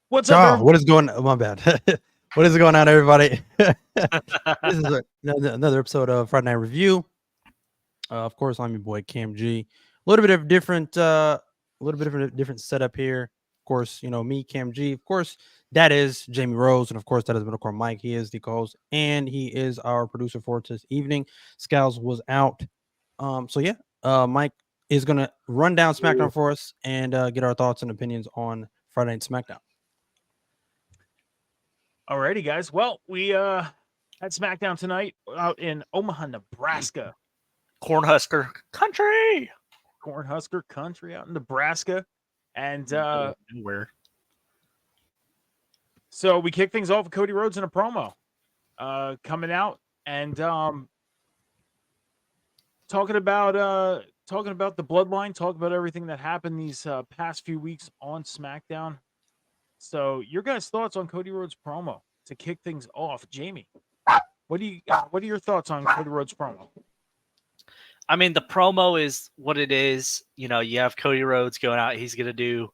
What's up, everybody? What is going? Oh, my bad. What is going on, everybody? This is another episode of Friday Night Review. Of course, I'm your boy Cam G. A little bit of different setup here. Of course, me, Cam G. Of course, that is Jamie Rose, and of course, that is Middlecore Mike. He is the co-host, and he is our producer for this evening. Scals was out, so yeah. Mike is gonna run down SmackDown for us and get our thoughts and opinions on Friday Night SmackDown. Alrighty, guys. Well, we had SmackDown tonight out in Omaha, Nebraska. Cornhusker country. Cornhusker country out in Nebraska. And Where? so we kick things off with Cody Rhodes in a promo. Coming out and talking about the bloodline, talking about everything that happened these past few weeks on SmackDown. So, your guys' thoughts on Cody Rhodes' promo to kick things off, Jamie? What are your thoughts on Cody Rhodes' promo? I mean, the promo is what it is. You know, you have Cody Rhodes going out. He's gonna do,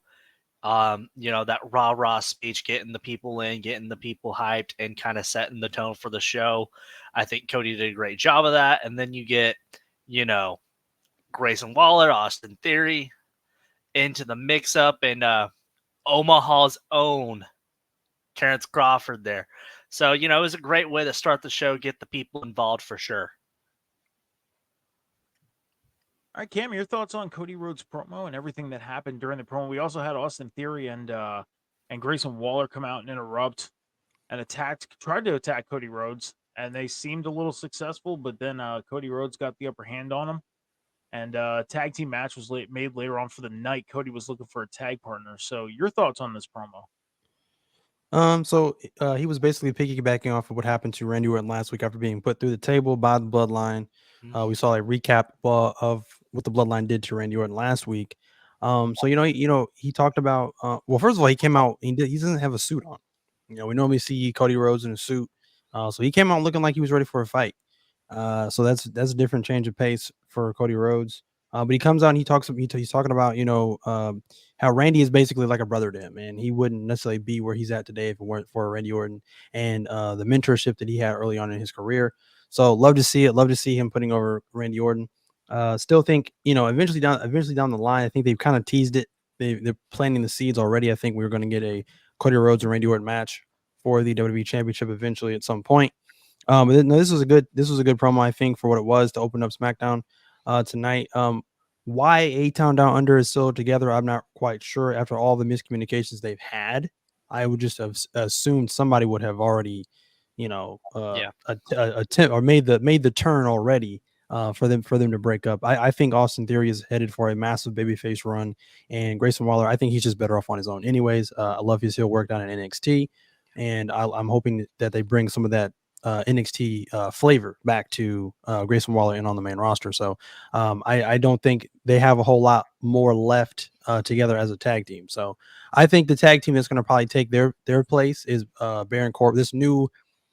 that rah speech, getting the people in, getting the people hyped, and kind of setting the tone for the show. I think Cody did a great job of that. And then you get, Grayson Waller, Austin Theory into the mix-up, and Omaha's own Terrence Crawford there. So, it was a great way to start the show, get the people involved for sure. All right, Cam, your thoughts on Cody Rhodes' promo and everything that happened during the promo. We also had Austin Theory and Grayson Waller come out and interrupt and tried to attack Cody Rhodes, and they seemed a little successful, but then Cody Rhodes got the upper hand on him. And tag team match was made later on for the night. Cody was looking for a tag partner. So your thoughts on this promo? So he was basically piggybacking off of what happened to Randy Orton last week after being put through the table by the Bloodline. We saw a recap of what the Bloodline did to Randy Orton last week. So he talked about. Well, first of all, he came out. He doesn't have a suit on. We normally see Cody Rhodes in a suit. So he came out looking like he was ready for a fight. So that's a different change of pace for Cody Rhodes. But he comes out and he's talking about how Randy is basically like a brother to him, and he wouldn't necessarily be where he's at today if it weren't for Randy Orton and the mentorship that he had early on in his career. So love to see it. Love to see him putting over Randy Orton. Still think eventually down the line, I think they've kind of teased it. They're planting the seeds already. I think we're going to get a Cody Rhodes and Randy Orton match for the WWE Championship eventually at some point. But this was a good promo, I think, for what it was to open up SmackDown tonight. Why A-Town Down Under is still together, I'm not quite sure. After all the miscommunications they've had, I would just have assumed somebody would have already, attempt or made the turn already for them to break up. I think Austin Theory is headed for a massive babyface run, and Grayson Waller, I think he's just better off on his own. Anyways, I love his heel work down in NXT, and I'm hoping that they bring some of that NXT flavor back to Grayson Waller and on the main roster. So I don't think they have a whole lot more left together as a tag team. So I think the tag team that's going to probably take their place is Baron Corbin. This new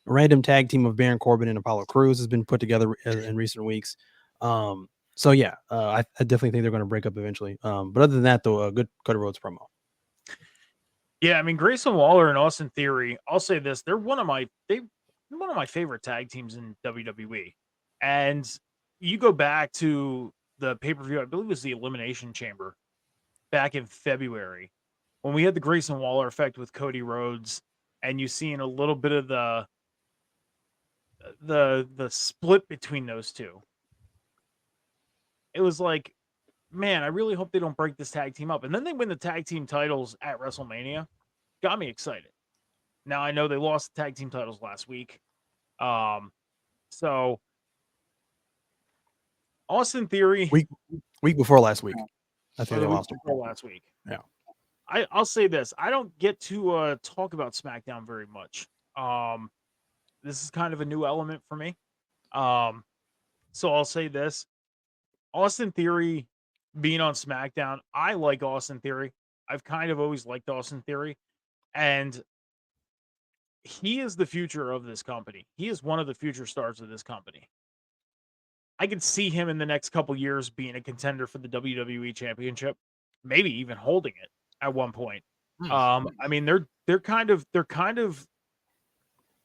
random tag team of Baron Corbin and Apollo Crews has been put together in recent weeks. So yeah, I definitely think they're going to break up eventually. But other than that, though, a good Cody Rhodes promo. Yeah, I mean Grayson Waller and Austin Theory. I'll say this: they're one of my favorite tag teams in WWE. And you go back to the pay-per-view, I believe it was the Elimination Chamber back in February, when we had the Grayson Waller effect with Cody Rhodes, and you seen a little bit of the split between those two. It was like, man, I really hope they don't break this tag team up. And then they win the tag team titles at WrestleMania. Got me excited. Now I know they lost the tag team titles last week. So Austin Theory week before last week. I think they lost last week. Yeah. I'll say this. I don't get to talk about SmackDown very much. This is kind of a new element for me. So I'll say this. Austin Theory being on SmackDown, I like Austin Theory. I've kind of always liked Austin Theory. And he is the future of this company. He is one of the future stars of this company. I could see him in the next couple years being a contender for the WWE Championship, maybe even holding it at one point. I mean, they're kind of,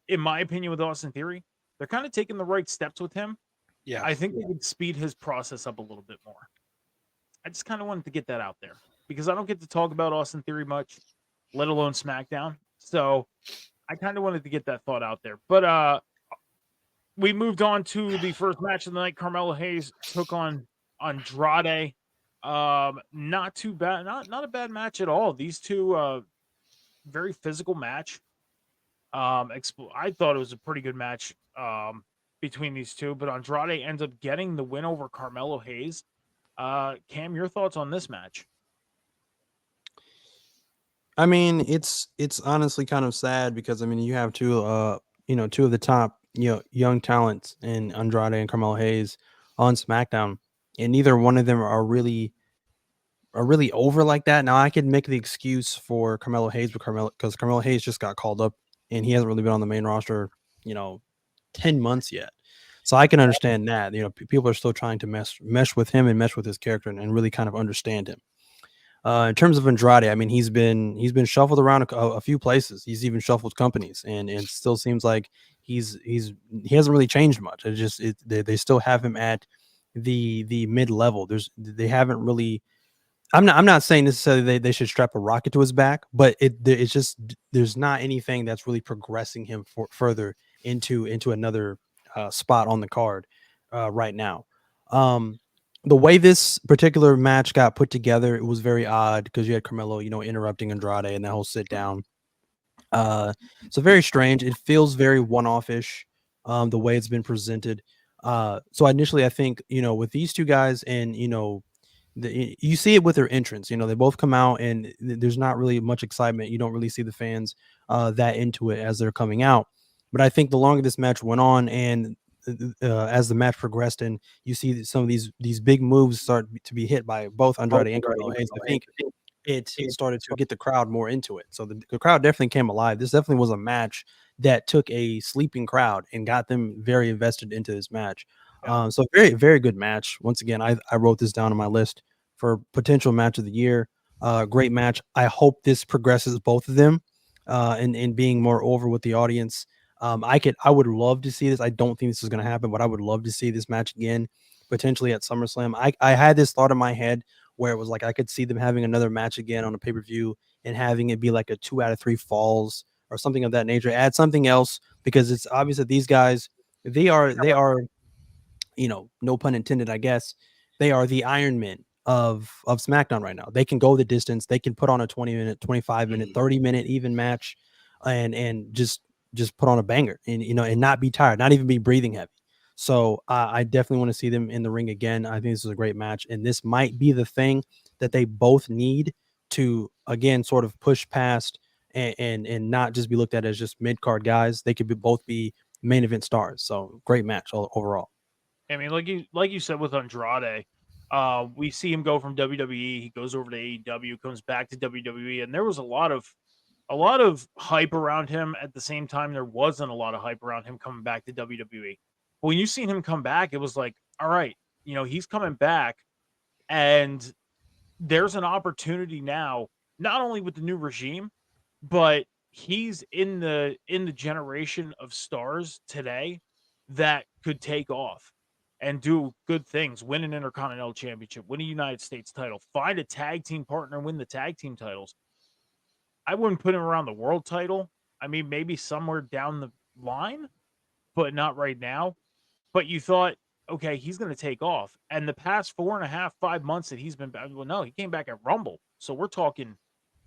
in my opinion, with Austin Theory, they're kind of taking the right steps with him. Yeah. I think they could speed his process up a little bit more. I just kind of wanted to get that out there because I don't get to talk about Austin Theory much, let alone SmackDown. So I kind of wanted to get that thought out there. But we moved on to the first match of the night. Carmelo Hayes took on Andrade. Not too bad, not a bad match at all. These two very physical match. I thought it was a pretty good match between these two, but Andrade ends up getting the win over Carmelo Hayes. Cam, your thoughts on this match? I mean, it's honestly kind of sad because I mean you have two of the top young talents in Andrade and Carmelo Hayes on SmackDown, and neither one of them are really over like that. Now I could make the excuse for Carmelo Hayes because Carmelo Hayes just got called up and he hasn't really been on the main roster, 10 months yet. So I can understand that. People are still trying to mesh with him and mesh with his character and really kind of understand him. In terms of Andrade, I mean, he's been shuffled around a few places. He's even shuffled companies, and it still seems like he hasn't really changed much. They still have him at the mid level. They haven't really. I'm not saying necessarily they should strap a rocket to his back, but it's just there's not anything that's really progressing him further into another spot on the card right now. The way this particular match got put together, it was very odd because you had Carmelo, interrupting Andrade and that whole sit down. So very strange. It feels very one-off-ish, the way it's been presented. So initially, I think, with these two guys and, you see it with their entrance, they both come out and there's not really much excitement. You don't really see the fans that into it as they're coming out. But I think the longer this match went on and as the match progressed and you see some of these big moves start to be hit by both Andrade and Carmelo Hayes, I think it started to get the crowd more into it. So the crowd definitely came alive. This definitely was a match that took a sleeping crowd and got them very invested into this match. Yeah. So very, very good match. Once again, I wrote this down on my list for potential match of the year. Great match. I hope this progresses both of them and being more over with the audience. I would love to see this. I don't think this is going to happen, but I would love to see this match again, potentially at SummerSlam. I had this thought in my head where it was like I could see them having another match again on a pay-per-view and having it be like a 2 out of 3 falls or something of that nature. Add something else because it's obvious that these guys they are no pun intended, I guess. They are the Iron Men of SmackDown right now. They can go the distance. They can put on a 20-minute, 25-minute, 30-minute even match and just put on a banger and and not be tired, not even be breathing heavy. So I definitely want to see them in the ring again. I think this is a great match, and this might be the thing that they both need to again sort of push past and not just be looked at as just mid card guys. They could both be main event stars. So great match overall. I mean, like you said with Andrade, we see him go from WWE, he goes over to AEW, comes back to WWE, and there was a lot of hype around him. At the same time, there wasn't a lot of hype around him coming back to WWE. But when you seen him come back, it was like, all right, he's coming back, and there's an opportunity now, not only with the new regime, but he's in the generation of stars today that could take off and do good things, win an Intercontinental Championship, win a United States title, find a tag team partner, win the tag team titles. I wouldn't put him around the world title. I mean, maybe somewhere down the line, but not right now. But you thought, okay, he's going to take off. And the past 4.5, 5 months that he's been back, well, no, he came back at Rumble. So we're talking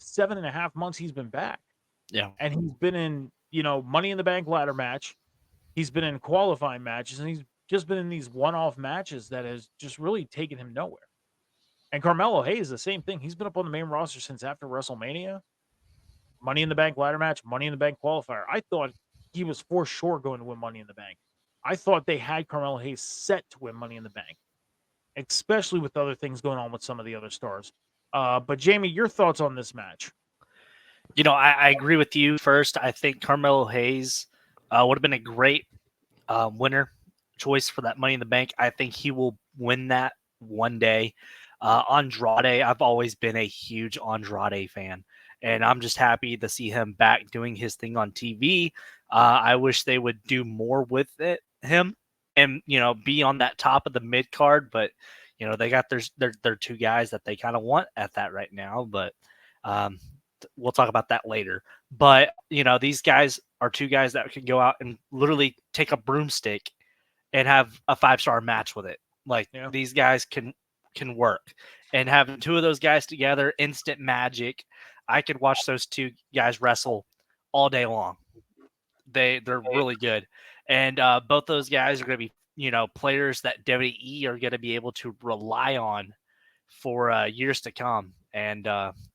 7.5 months he's been back. Yeah. And he's been in, Money in the Bank ladder match. He's been in qualifying matches, and he's just been in these one-off matches that has just really taken him nowhere. And Carmelo Hayes, the same thing. He's been up on the main roster since after WrestleMania. Money in the Bank ladder match, Money in the Bank qualifier. I thought he was for sure going to win Money in the Bank. I thought they had Carmelo Hayes set to win Money in the Bank, especially with other things going on with some of the other stars. But Jamey, your thoughts on this match? I agree with you. First, I think Carmelo Hayes would have been a great winner choice for that Money in the Bank. I think he will win that one day. Andrade, I've always been a huge Andrade fan. and I'm just happy to see him back doing his thing on TV. I wish they would do more with him, and be on that top of the mid card. But they got their two guys that they kind of want at that right now. But we'll talk about that later. But these guys are two guys that can go out and literally take a broomstick and have a 5-star match with it. Like these guys can work, and having two of those guys together, instant magic. I could watch those two guys wrestle all day long. They're really good, and both those guys are going to be players that WWE are going to be able to rely on for years to come. And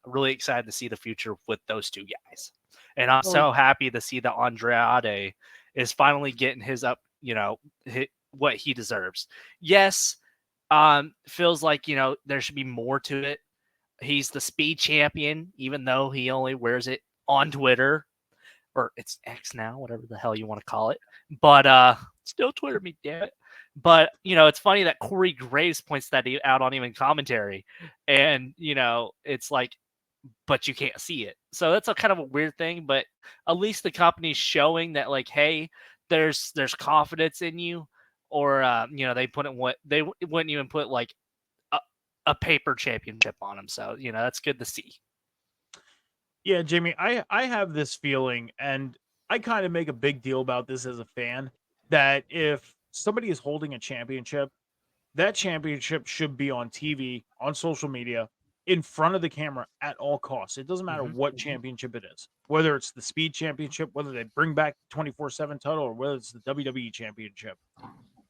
really excited to see the future with those two guys. And I'm so happy to see that Andrade is finally getting his what he deserves. Yes, feels like there should be more to it. He's the speed champion, even though he only wears it on Twitter, or it's X now, whatever the hell you want to call it. But still Twitter me, damn it. But it's funny that Corey Graves points that out on even commentary, and it's like, but you can't see it. So that's a kind of a weird thing. But at least the company's showing that, like, hey, there's confidence in you, or they put it what they wouldn't even put like a paper championship on him. So that's good to see. Yeah, Jamey, I have this feeling, and I kind of make a big deal about this as a fan, that if somebody is holding a championship, that championship should be on TV, on social media, in front of the camera at all costs. It doesn't matter what championship it is, whether it's the Speed Championship, whether they bring back the 24/7 title, or whether it's the WWE Championship.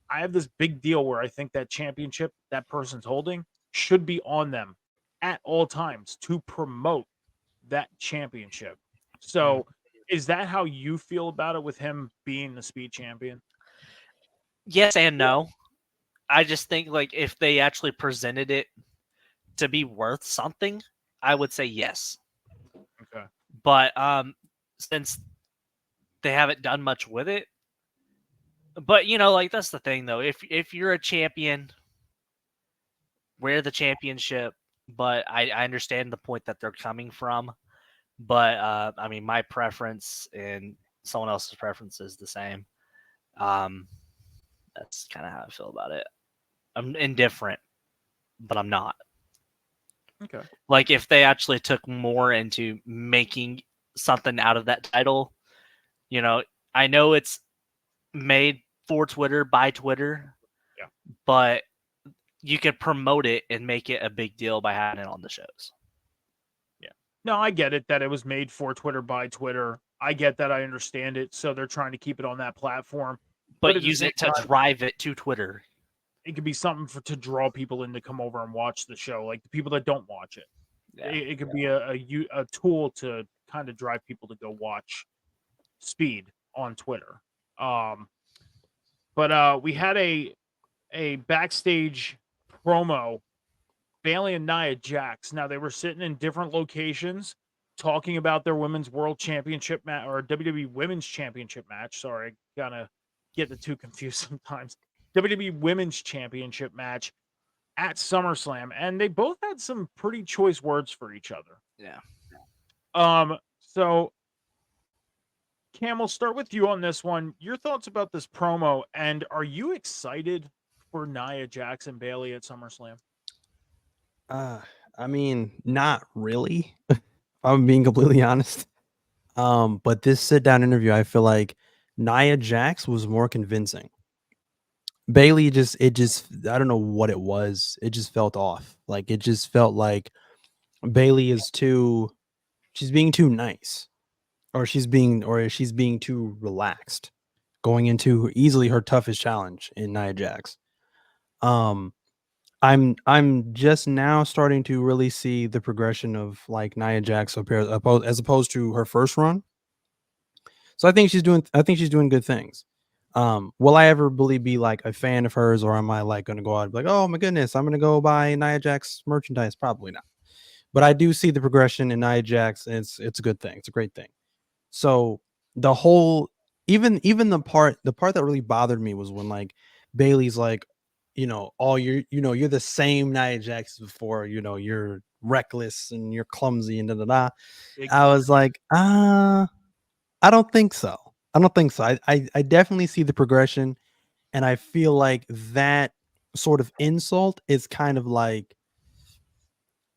I have this big deal where I think that championship that person's holding should be on them at all times to promote that championship. So is that how you feel about it with him being the Speed champion? Yes and no. I just think, like, if they actually presented it to be worth something, I would say yes. Okay. But since they haven't done much with it, but like, that's the thing though. If you're a champion, wear the championship. But I understand the point that they're coming from. But I mean, my preference and someone else's preference is the same. That's kind of how I feel about it. I'm indifferent, but I'm not. Okay. Like, if they actually took more into making something out of that title, I know it's made for Twitter, by Twitter, but you could promote it and make it a big deal by having it on the shows. Yeah. No, I get it that it was made for Twitter, by Twitter. I get that. I understand it. So they're trying to keep it on that platform. But use it to drive it to Twitter. It could be something to draw people in to come over and watch the show, like the people that don't watch it. Yeah. It could be a tool to kind of drive people to go watch Speed on Twitter. But we had a backstage promo, Bayley and Nia Jax. Now, they were sitting in different locations talking about their Women's World Championship match, or WWE Women's Championship match. Sorry, I gotta get the two confused sometimes. WWE Women's Championship match at SummerSlam, and they both had some pretty choice words for each other. Yeah. So Cam, we'll start with you on this one. Your thoughts about this promo, and are you excited for Nia Jax and Bayley at SummerSlam? I mean, not really. If I'm being completely honest. But this sit-down interview, I feel like Nia Jax was more convincing. Bayley I don't know what it was. It just felt off. Like, it just felt like Bayley she's being too nice, or she's being too relaxed, going into easily her toughest challenge in Nia Jax. I'm just now starting to really see the progression of, like, Nia Jax as opposed to her first run. So I think she's doing good things. Will I ever really be like a fan of hers, or am I like going to go out and be like, oh my goodness, I'm going to go buy Nia Jax merchandise? Probably not. But I do see the progression in Nia Jax, and it's a good thing. It's a great thing. So the whole, even the part that really bothered me was when, like, Bayley's like, you're the same Nia Jax before, you're reckless and you're clumsy and da da da. Big I was like, I don't think so. I don't think so. I definitely see the progression, and I feel like that sort of insult is kind of like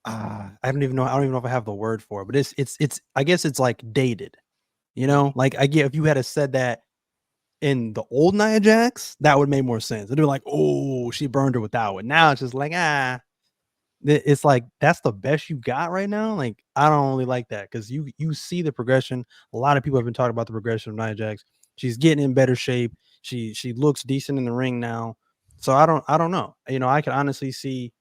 I don't even know. I don't even know if I have the word for it, but it's. I guess it's like dated. You know, like I get if you had said that in the old Nia Jax, that would make more sense. They'd be like, oh, she burned her with that one. Now it's just like it's like that's the best you got right now. Like I don't really like that because you see the progression. A lot of people have been talking about the progression of Nia Jax. She's getting in better shape. She looks decent in the ring now. So I don't know. You know, I can honestly see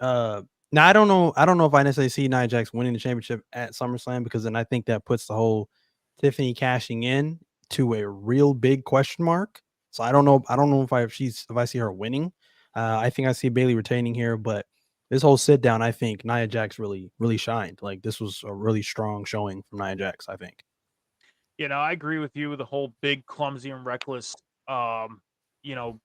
now I don't know if I necessarily see Nia Jax winning the championship at SummerSlam because then I think that puts the whole Tiffany cashing in to a real big question mark. So I don't know if I see her winning. I think I see Bayley retaining here, but this whole sit down, I think Nia Jax really shined. Like this was a really strong showing from Nia Jax, I think. You know, I agree with you with the whole big, clumsy, and reckless, um, you know,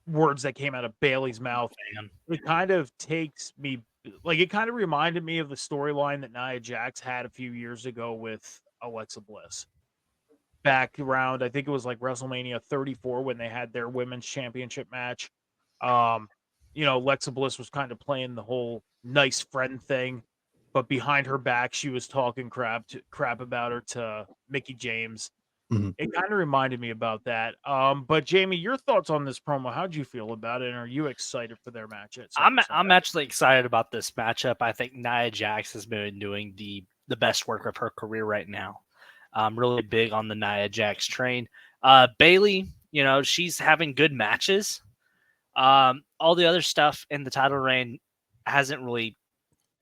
words that came out of Bailey's mouth. Man. It kind of takes me, like, it kind of reminded me of the storyline that Nia Jax had a few years ago with Alexa Bliss. Back around, I think it was like WrestleMania 34 when they had their women's championship match. Um, you know, Alexa Bliss was kind of playing the whole nice friend thing, but behind her back, she was talking crap about her to Mickey James. Mhm. It kind of reminded me about that. But Jamie, your thoughts on this promo? How'd you feel about it? And are you excited for their match at SummerSlam? I'm actually excited about this matchup. I think Nia Jax has been doing the best work of her career right now. I'm really big on the Nia Jax train. Bayley, you know, she's having good matches. All the other stuff in the title reign hasn't really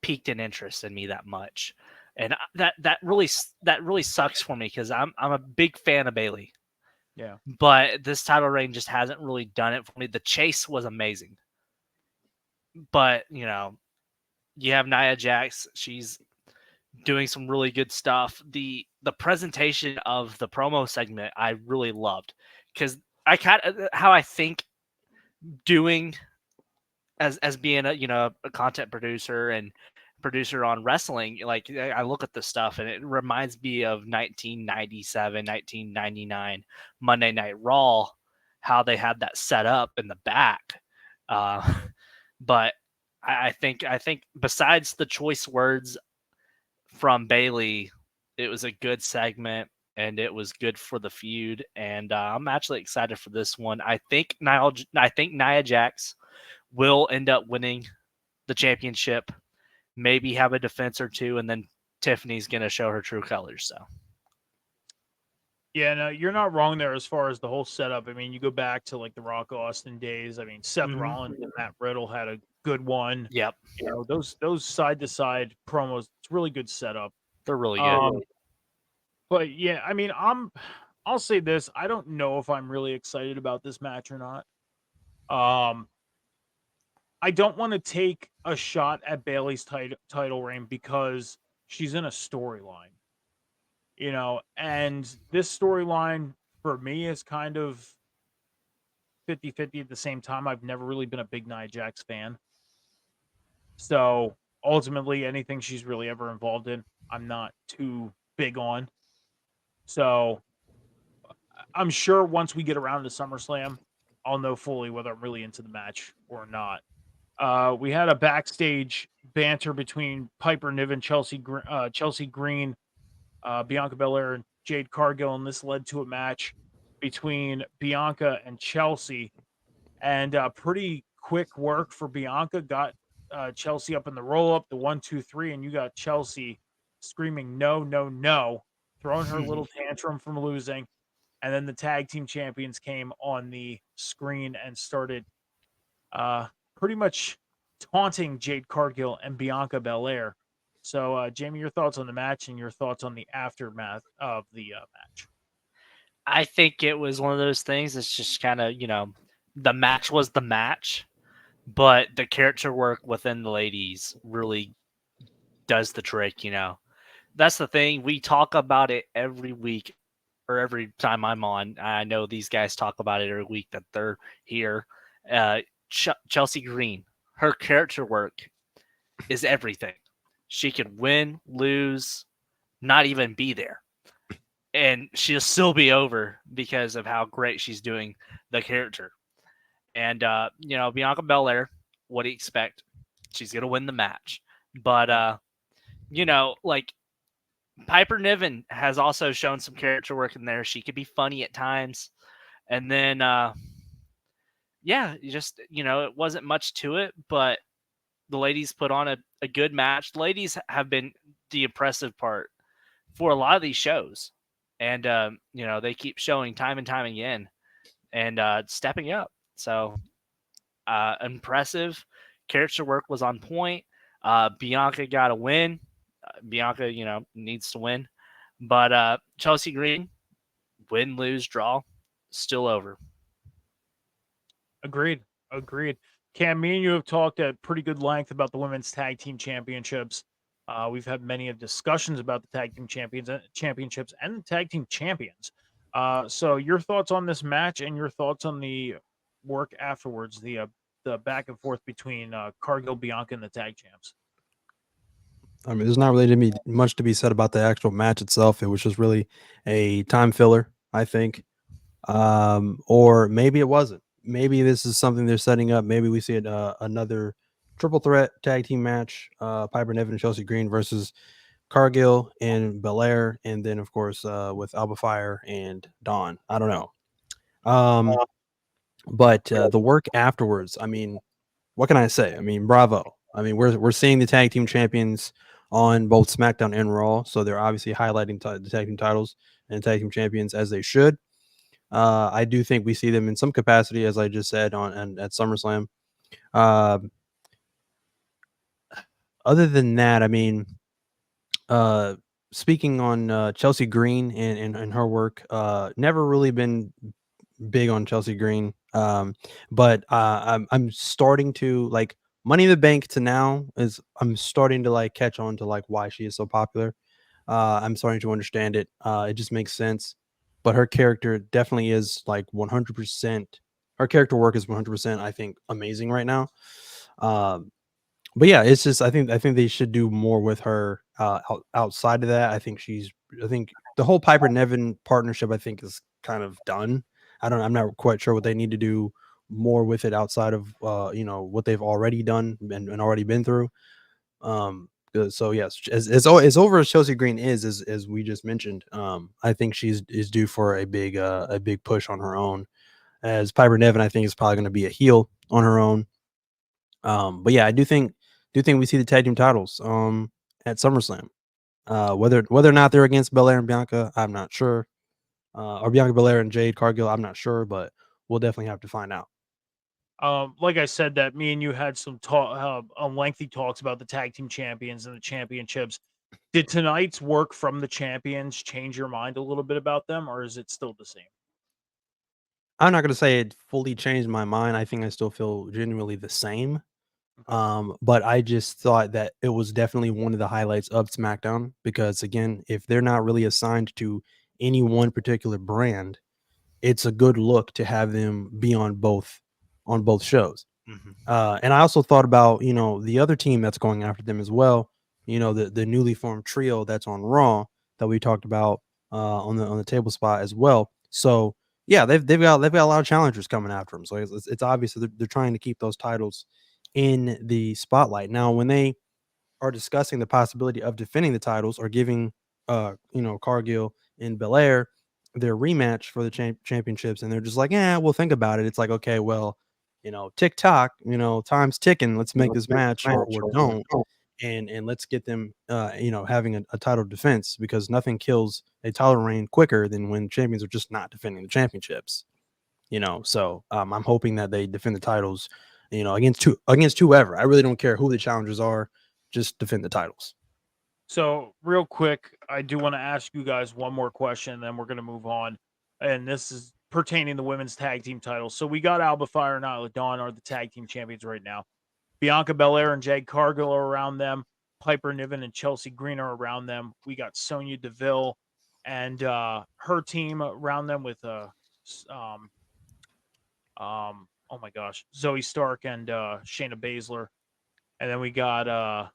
piqued an interest in me that much, and that really sucks for me because I'm a big fan of Bayley. Yeah. But this title reign just hasn't really done it for me. The chase was amazing, but you know, you have Nia Jax. She's doing some really good stuff. The presentation of the promo segment I really loved because I kind of how I think doing as being a content producer and producer on wrestling, like I look at this stuff and it reminds me of 1997 1999 Monday Night Raw, how they had that set up in the back. But I think besides the choice words from Bayley, it was a good segment and it was good for the feud. And I'm actually excited for this one. I think Nia Jax will end up winning the championship, maybe have a defense or two, and then Tiffany's going to show her true colors. So, Yeah, no, you're not wrong there as far as the whole setup. I mean, you go back to like the Rock Austin days. I mean, Seth Rollins and Matt Riddle had a good one. yep, You know, those side to side promos, it's really good setup. they're really good. But yeah, I mean, I'll say this. I don't know if I'm really excited about this match or not. I don't want to take a shot at Bayley's title reign because she's in a storyline, you know, and this storyline for me is kind of 50-50 at the same time. I've never really been a big Nia Jax fan. So ultimately, anything she's really ever involved in, I'm not too big on. So I'm sure once we get around to SummerSlam, I'll know fully whether I'm really into the match or not. We had a backstage banter between Piper Niven, Chelsea Green, Bianca Belair, and Jade Cargill, and this led to a match between Bianca and Chelsea. And pretty quick work for Bianca. Got Chelsea up in the roll up, the 1-2-3, and you got Chelsea screaming no, no, no, throwing her little tantrum from losing. And then the tag team champions came on the screen and started pretty much taunting Jade Cargill and Bianca Belair. So, Jamie, your thoughts on the match and your thoughts on the aftermath of the match? I think it was one of those things. It's just kind of, the match was the match, but the character work within the ladies really does the trick. That's the thing. We talk about it every week or every time I'm on. I know these guys talk about it every week that they're here. Chelsea Green, her character work is everything. She could win, lose, not even be there, and she'll still be over because of how great she's doing the character. And Bianca Belair, what do you expect? She's gonna win the match. But like Piper Niven has also shown some character work in there. She could be funny at times. And then it wasn't much to it, but the ladies put on a good match. The ladies have been the impressive part for a lot of these shows. And they keep showing time and time again and stepping up. So impressive. Character work was on point. Bianca got a win. Bianca, needs to win. But Chelsea Green, win, lose, draw, still over. Agreed. Cam, me and you have talked at pretty good length about the women's tag team championships. We've had many of discussions about the tag team championships and the tag team champions. So your thoughts on this match and your thoughts on the work afterwards, the back and forth between Cargill, Bianca, and the tag champs. I mean, there's not really much to be said about the actual match itself. It was just really a time filler, I think. Or maybe it wasn't. Maybe this is something they're setting up. Maybe we see another triple threat tag team match: Piper Niven and Chelsea Green versus Cargill and Belair, and then of course with Alba Fire and Dawn. I don't know. But the work afterwards. I mean, what can I say? I mean, bravo. I mean, we're seeing the tag team champions on both SmackDown and Raw, so they're obviously highlighting the tag team titles and tag team champions as they should. I do think we see them in some capacity, as I just said at SummerSlam. Other than that, I mean, speaking on Chelsea Green and her work, never really been big on Chelsea Green. But I'm starting to like Money in the Bank to now is I'm starting to like catch on to like why she is so popular. I'm starting to understand it. It just makes sense. But her character definitely is like 100%. Her character work is 100%, I think, amazing right now. But yeah, it's just I think they should do more with her outside of that. I think the whole Piper Niven partnership I think is kind of done. I'm not quite sure what they need to do more with it outside of what they've already done and already been through. So yes, as over as Chelsea Green is, as we just mentioned, I think she's due for a big push on her own. As Piper Niven, I think is probably going to be a heel on her own. But yeah, I do think we see the tag team titles at SummerSlam. Whether or not they're against Belair and Bianca, I'm not sure. Or Bianca Belair and Jade Cargill, I'm not sure, but we'll definitely have to find out. Like I said, that me and you had some lengthy talks about the tag team champions and the championships. Did tonight's work from the champions change your mind a little bit about them, or is it still the same? I'm not going to say it fully changed my mind. I think I still feel genuinely the same. But I just thought that it was definitely one of the highlights of SmackDown because again, if they're not really assigned to any one particular brand, it's a good look to have them be on both shows. Mm-hmm. And I also thought about the other team that's going after them as well. The newly formed trio that's on Raw that we talked about on the table spot as well. So yeah, they've got a lot of challengers coming after them. So it's obvious that they're trying to keep those titles in the spotlight. Now, when they are discussing the possibility of defending the titles or giving Cargill and Belair their rematch for the championships, and they're just like, yeah, we'll think about it. It's like, okay, well, tick tock, time's ticking. Let's make this match or don't. And let's get them having a title defense because nothing kills a title reign quicker than when champions are just not defending the championships. So I'm hoping that they defend the titles against whoever. I really don't care who the challengers are, just defend the titles. So real quick, I do want to ask you guys one more question, and then we're going to move on. And this is pertaining to the women's tag team titles. So we got Alba Fire and Isla Dawn are the tag team champions right now. Bianca Belair and Jade Cargill are around them. Piper Niven and Chelsea Green are around them. We got Sonya Deville and her team around them with oh my gosh, Zoe Stark and Shayna Baszler. And then we got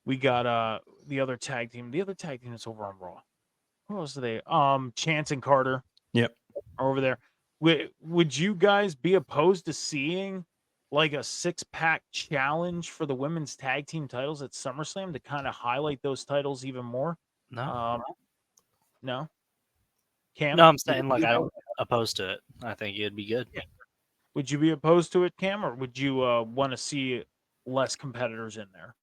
We got the other tag team. The other tag team is over on Raw. Who else are they? Chance and Carter Yep. are over there. Would you guys be opposed to seeing like a 6-pack challenge for the women's tag team titles at SummerSlam to kind of highlight those titles even more? No, No. Cam? no, I'm saying like I'm opposed to it. I think it'd be good. Yeah. Would you be opposed to it, Cam, or would you want to see less competitors in there?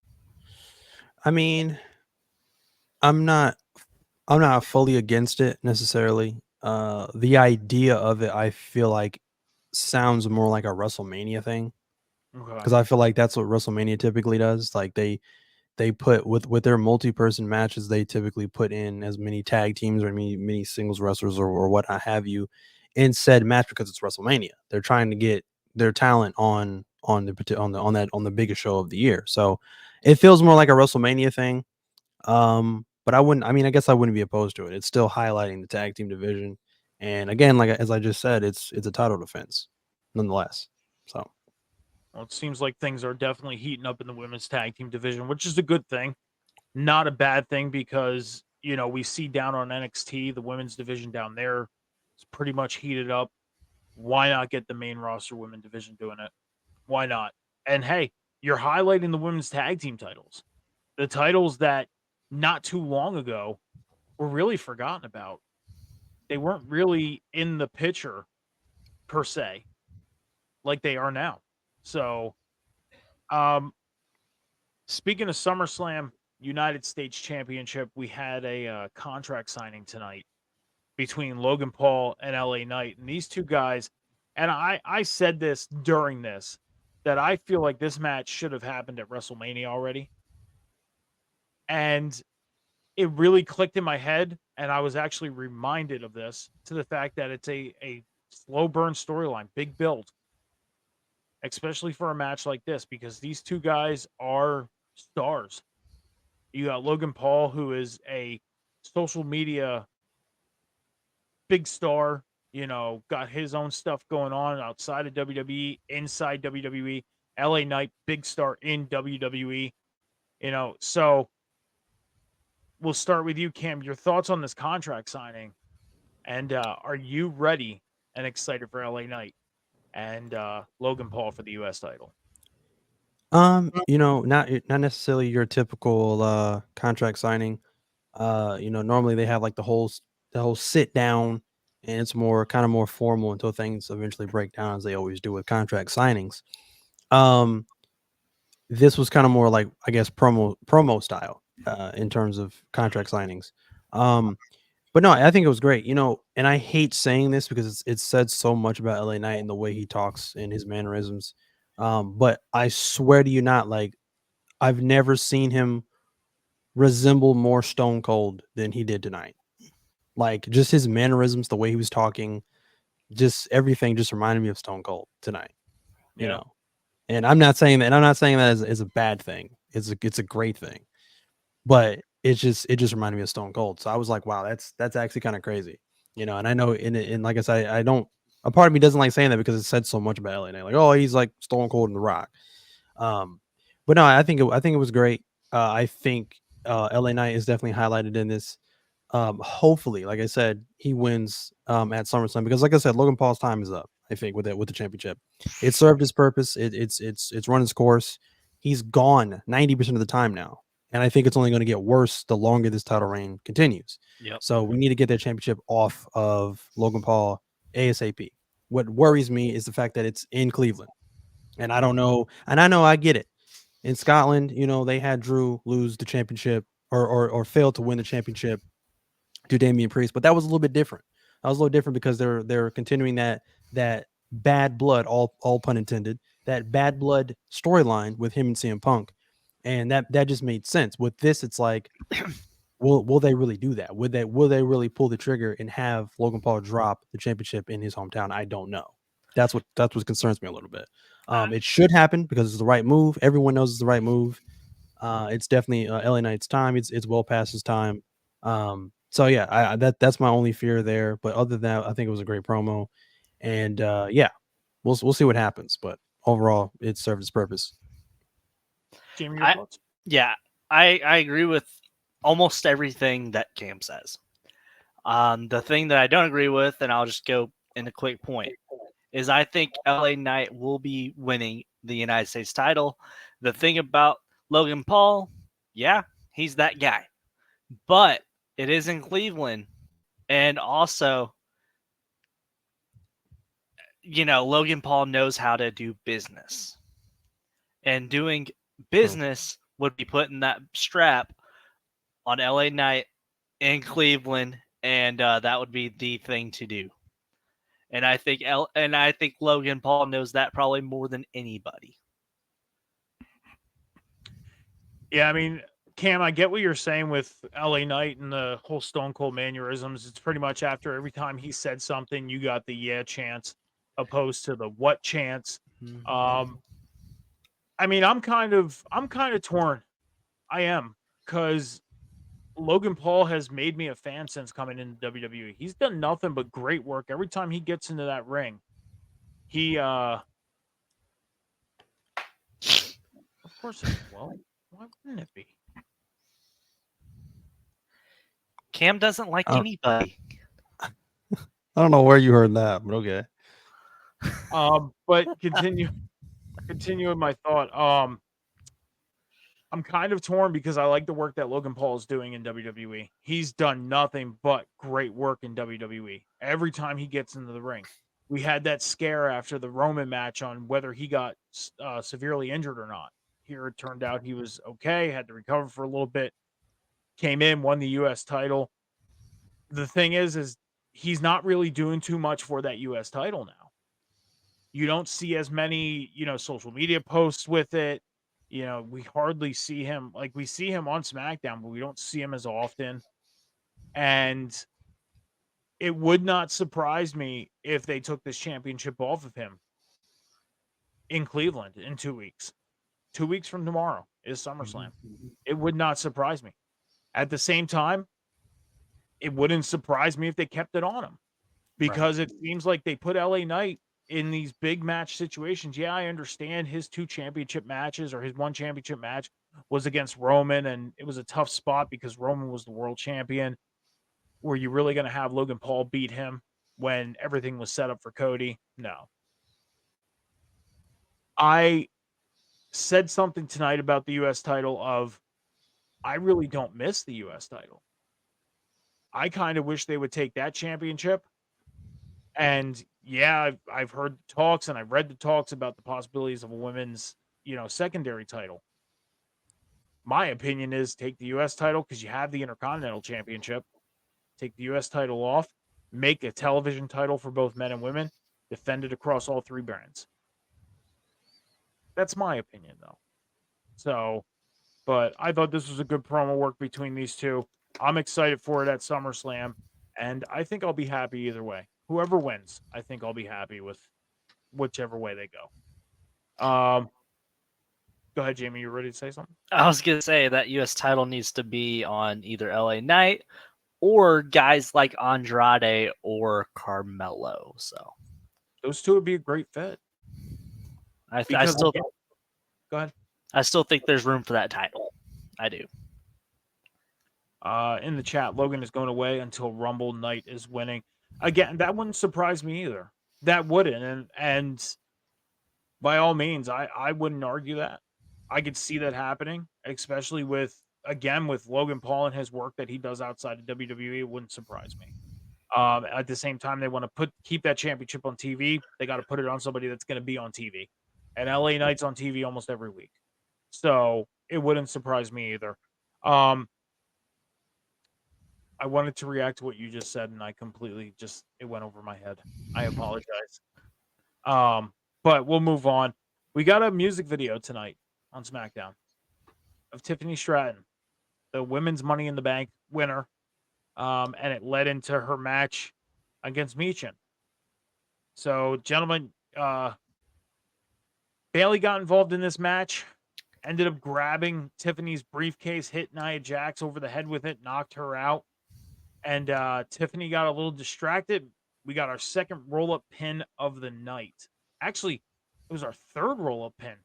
I mean, I'm not fully against it necessarily. The idea of it, I feel like, sounds more like a WrestleMania thing, Okay. because I feel like that's what WrestleMania typically does. Like they put with their multi-person matches, they typically put in as many tag teams or many singles wrestlers or what have you in said match because it's WrestleMania. They're trying to get their talent on the biggest show of the year. So it feels more like a WrestleMania thing. But I guess I wouldn't be opposed to it. It's still highlighting the tag team division. And again, like as I just said, it's a title defense nonetheless. So Well, it seems like things are definitely heating up in the women's tag team division, which is a good thing. Not a bad thing because, we see down on NXT, the women's division down there is pretty much heated up. Why not get the main roster women division doing it? Why not? And hey, you're highlighting the women's tag team titles. The titles that not too long ago were really forgotten about. They weren't really in the picture per se like they are now. So, speaking of SummerSlam United States Championship, we had a contract signing tonight between Logan Paul and LA Knight. And these two guys, and I said this during this, that I feel like this match should have happened at WrestleMania already. And it really clicked in my head. And I was actually reminded of this to the fact that it's a slow burn storyline, big build, especially for a match like this, because these two guys are stars. You got Logan Paul, who is a social media big star, got his own stuff going on outside of WWE, inside WWE. LA Knight, big star in WWE, So we'll start with you, Cam. Your thoughts on this contract signing, and are you ready and excited for LA Knight and Logan Paul for the US title? not necessarily your typical contract signing. Normally they have like the whole sit down, and it's more formal until things eventually break down, as they always do with contract signings. This was kind of more like, I guess, promo style in terms of contract signings. But no, I think it was great. And I hate saying this because it's said so much about LA Knight and the way he talks and his mannerisms. But I swear to you not, like, I've never seen him resemble more Stone Cold than he did tonight. Like, just his mannerisms, the way he was talking, just everything just reminded me of Stone Cold tonight. Yeah. And I'm not saying that as a bad thing. It's a great thing. But it just reminded me of Stone Cold. So I was like, wow, that's actually kind of crazy. And I know in like I said, I don't, a part of me doesn't like saying that because it said so much about LA Knight. Like, oh, he's like Stone Cold and The Rock. But no, I think it was great. I think LA Knight is definitely highlighted in this. Hopefully, like I said, he wins at SummerSlam, because like I said, Logan Paul's time is up. I think with the championship, it served its purpose. It's run its course. He's gone 90% of the time now, and I think it's only going to get worse the longer this title reign continues. Yep. So we need to get that championship off of Logan Paul ASAP. What worries me is the fact that it's in Cleveland, and I don't know, and I know I get it. In Scotland, they had Drew lose the championship or fail to win the championship to Damian Priest, but that was a little bit different. That was a little different because they're continuing that bad blood, all pun intended, that bad blood storyline with him and CM Punk, and that just made sense. With this, it's like, will they really do that? Will they really pull the trigger and have Logan Paul drop the championship in his hometown? I don't know. That's what concerns me a little bit. It should happen because it's the right move. Everyone knows it's the right move. It's definitely LA Knight's time. It's well past his time. So yeah, that's my only fear there. But other than that, I think it was a great promo, and yeah, we'll see what happens. But overall, it served its purpose. Jamey, your thoughts? Yeah, I agree with almost everything that Cam says. The thing that I don't agree with, and I'll just go in a quick point, is I think LA Knight will be winning the United States title. The thing about Logan Paul, yeah, he's that guy. But it is in Cleveland. And also, Logan Paul knows how to do business. And doing business would be putting that strap on LA Knight in Cleveland, and that would be the thing to do. And I think Logan Paul knows that probably more than anybody. Yeah, I mean, Cam, I get what you're saying with LA Knight and the whole Stone Cold mannerisms. It's pretty much after every time he said something, you got the yeah chance opposed to the what chance. I mean, I'm kind of torn. I am, because Logan Paul has made me a fan since coming into WWE. He's done nothing but great work every time he gets into that ring. He of course it is. Well, why wouldn't it be? Cam doesn't like anybody. I don't know where you heard that, but okay. But continuing my thought. I'm kind of torn because I like the work that Logan Paul is doing in WWE. He's done nothing but great work in WWE every time he gets into the ring. We had that scare after the Roman match on whether he got severely injured or not. Here it turned out he was okay, had to recover for a little bit, came in, won the U.S. title. The thing is he's not really doing too much for that U.S. title now. You don't see as many, social media posts with it. We hardly see him. Like, we see him on SmackDown, but we don't see him as often. And it would not surprise me if they took this championship off of him in Cleveland in 2 weeks. 2 weeks from tomorrow is SummerSlam. It would not surprise me. At the same time, it wouldn't surprise me if they kept it on him, because it seems like they put LA Knight in these big match situations. Yeah, I understand his 2 championship matches, or his 1 championship match was against Roman, and it was a tough spot because Roman was the world champion. Were you really going to have Logan Paul beat him when everything was set up for Cody? No. I said something tonight about the U.S. title of, I really don't miss the U.S. title. I kind of wish they would take that championship. And yeah, I've heard talks and I've read the talks about the possibilities of a women's, secondary title. My opinion is take the U.S. title because you have the Intercontinental Championship. Take the U.S. title off, make a television title for both men and women, defend it across all 3 brands. That's my opinion, though. So, but I thought this was a good promo work between these two. I'm excited for it at SummerSlam, and I think I'll be happy either way. Whoever wins, I think I'll be happy with whichever way they go. Go ahead, Jamey. You ready to say something? I was going to say that U.S. title needs to be on either LA Knight or guys like Andrade or Carmelo. So those 2 would be a great fit. I still go ahead. I still think there's room for that title. I do. In the chat, Logan is going away until Rumble Night is winning. Again, that wouldn't surprise me either. That wouldn't, and by all means, I wouldn't argue that. I could see that happening, especially with Logan Paul and his work that he does outside of WWE. It wouldn't surprise me. At the same time, they want to keep that championship on TV. They got to put it on somebody that's going to be on TV, and LA Knight's on TV almost every week, so it wouldn't surprise me either. I wanted to react to what you just said, and I completely it went over my head. I apologize. But we'll move on. We got a music video tonight on SmackDown of Tiffany Stratton, the women's Money in the Bank winner. And it led into her match against Michin. So, gentlemen, Bayley got involved in this match, ended up grabbing Tiffany's briefcase, hit Nia Jax over the head with it, knocked her out. And Tiffany got a little distracted. We got our second roll-up pin of the night. Actually, it was our third roll-up pin.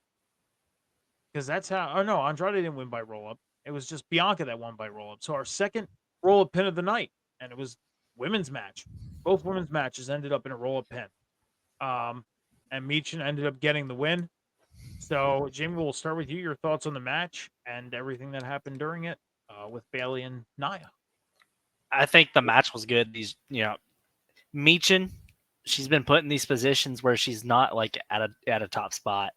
Because that's how... Oh, no, Andrade didn't win by roll-up. It was just Bianca that won by roll up. So our second roll up pin of the night, and it was women's match. Both women's matches ended up in a roll up pin. And Michin ended up getting the win. So, Jamey, we'll start with you. Your thoughts on the match and everything that happened during it with Bayley and Nia. I think the match was good. Michin, she's been put in these positions where she's not like at a top spot,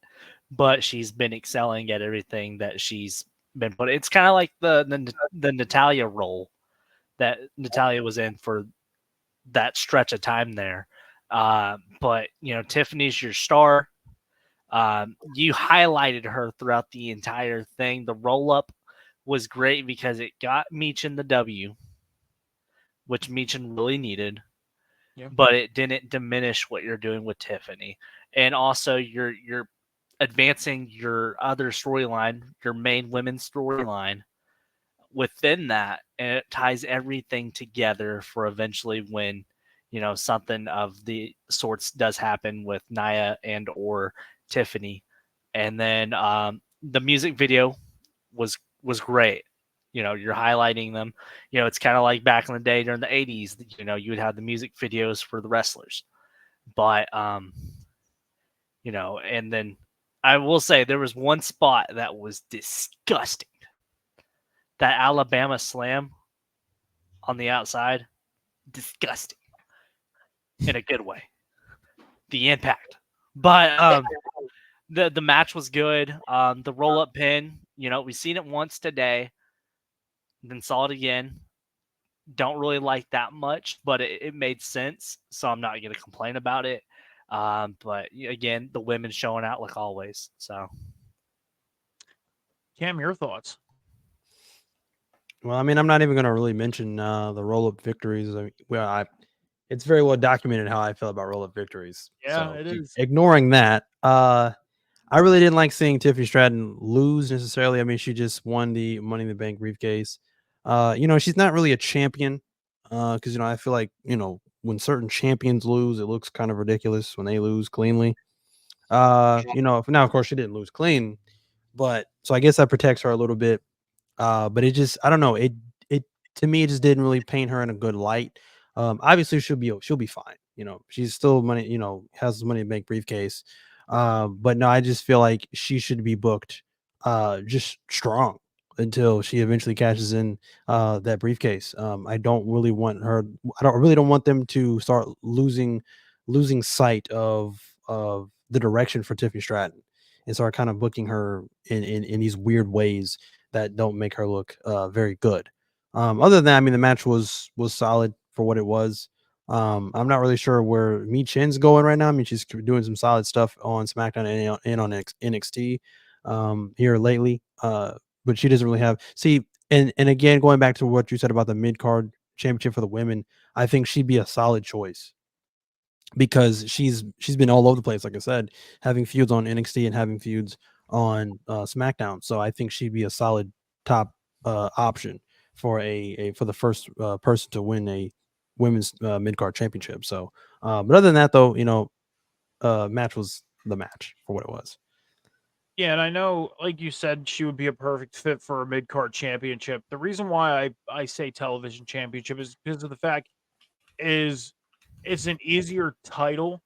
but she's been excelling at everything that she's been put. It's kind of like the Natalia role that Natalia was in for that stretch of time there. But Tiffany's your star. You highlighted her throughout the entire thing. The roll up was great because it got Michin the W, which Michin really needed. Yeah. But it didn't diminish what you're doing with Tiffany. And also you're advancing your other storyline, your main women's storyline within that, and it ties everything together for eventually when something of the sorts does happen with Nia and or Tiffany. And then the music video was great. You're highlighting them. It's kind of like back in the day during the 80s, you would have the music videos for the wrestlers. But and then I will say there was one spot that was disgusting. That Alabama slam on the outside, disgusting in a good way. The impact. But the match was good. The roll up pin, we've seen it once today, then saw it again. Don't really like that much, but it made sense, so I'm not going to complain about it. But again, the women showing out like always. So, Cam, your thoughts? Well, I mean, I'm not even going to really mention the roll-up victories. It's very well documented how I feel about roll-up victories. Yeah, So, it is. ignoring that, I really didn't like seeing Tiffany Stratton lose necessarily. I mean, she just won the Money in the Bank briefcase. She's not really a champion because I feel like when certain champions lose, it looks kind of ridiculous when they lose cleanly. Now of course she didn't lose clean, but so I guess that protects her a little bit. But it just, I don't know. It to me, it just didn't really paint her in a good light. Obviously she'll be fine. She's still money, has Money to Bank briefcase. But no, I just feel like she should be booked just strong until she eventually cashes in that briefcase. I don't really want her, really don't want them to start losing sight of the direction for Tiffany Stratton and start kind of booking her in these weird ways that don't make her look very good. Other than that, I mean, the match was solid for what it was. I'm not really sure where Michin's going right now. I mean, she's doing some solid stuff on SmackDown and on NXT here lately. But she doesn't really have and again, going back to what you said about the mid card championship for the women, I think she'd be a solid choice because she's been all over the place, like I said, having feuds on NXT and having feuds on SmackDown. So I think she'd be a solid top option for for the first person to win a women's mid card championship. So, but other than that, though, match was the match for what it was. Yeah, and I know, like you said, she would be a perfect fit for a mid card championship. The reason why I say television championship is because of the fact is it's an easier title,